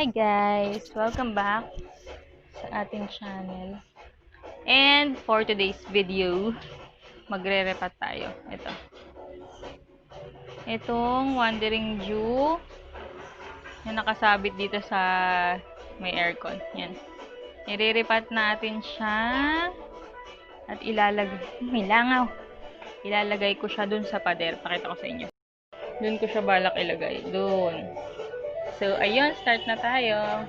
Hi guys! Welcome back sa ating channel. And for today's video, magre-repat tayo. Itong Wandering Jew na nakasabit dito sa may aircon. Yan. Nire-repat natin siya at ilalagay ko siya dun sa pader. Pakita ko sa inyo. Dun ko siya balak ilagay. Dun. So, ayun. Start na tayo.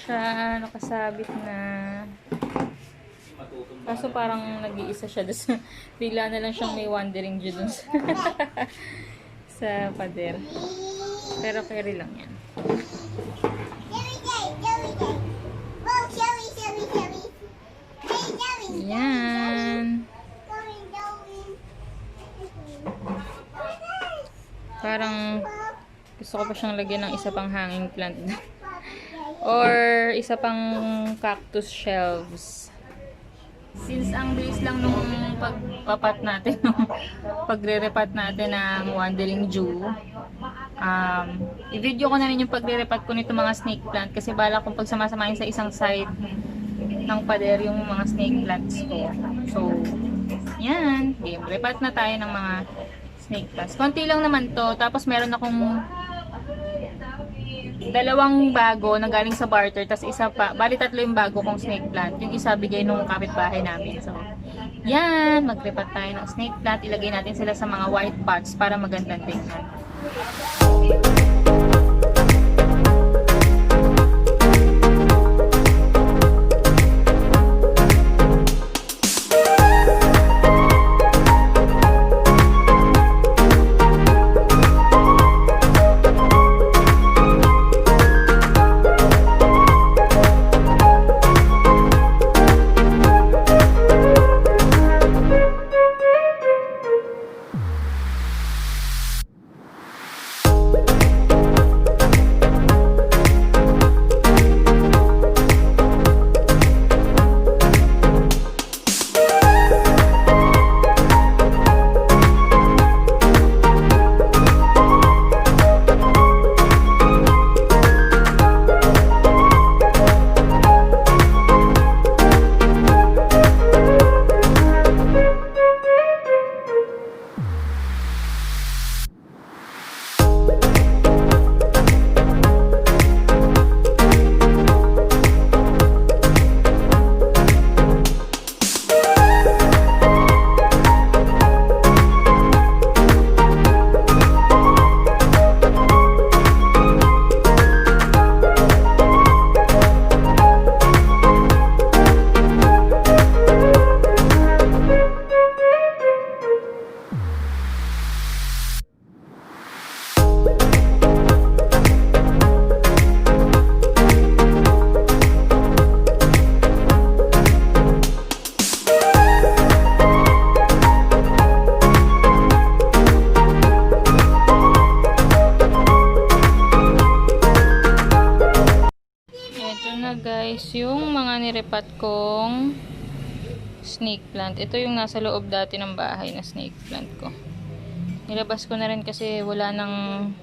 Siya nakasabit na, kaso parang nag-iisa siya doon. Bigla na lang siyang may wandering Jew doon sa pader, pero carry lang yan. Yan, parang gusto ko pa siyang lagyan ng isa pang hanging plant or isa pang cactus shelves. Since ang bilis lang nung pagpapat natin, pagre-repat natin ng Wandering Jew, i-video ko na rin yung pagre-repat ko nito mga snake plant kasi bala kong pagsamasamahin sa isang side ng pader yung mga snake plants ko. So, yan. Game. Repat na tayo ng mga snake plants. Konti lang naman to. Tapos meron akong dalawang bago na galing sa barter, tas isa pa, bali tatlo yung bago kong snake plant. Yung isa bigay nung kapitbahay namin. So, yan, magrepat tayo ng snake plant. Ilagay natin sila sa mga white pots para magandang tingnan. Guys, yung mga nirepat kong snake plant, ito yung nasa loob dati ng bahay na snake plant ko. Nilabas ko na rin kasi wala nang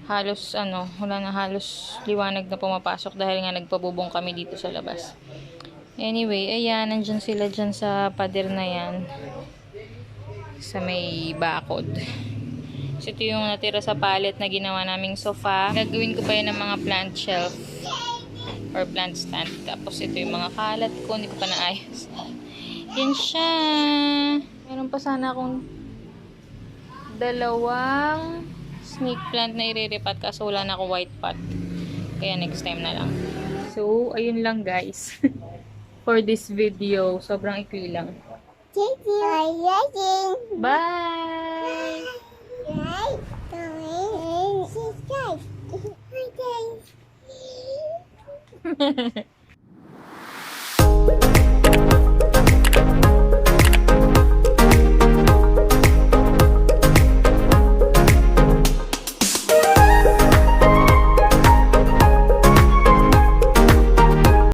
halos liwanag na pumapasok dahil nga nagpabubong kami dito sa labas. Anyway, ayan, nandyan sila dyan sa pader na yan sa may bakod. So, ito yung natira sa pallet na ginawa naming sofa. Gagawin ko pa yun ng mga plant shelf or plant stand. Tapos, ito yung mga kalat ko. Hindi ko pa naayos. Yan siya. Meron pa sana akong dalawang snake plant na iriripat kaso wala na ako white pot. Kaya next time na lang. So, ayun lang guys. For this video. Sobrang ikli lang. Bye!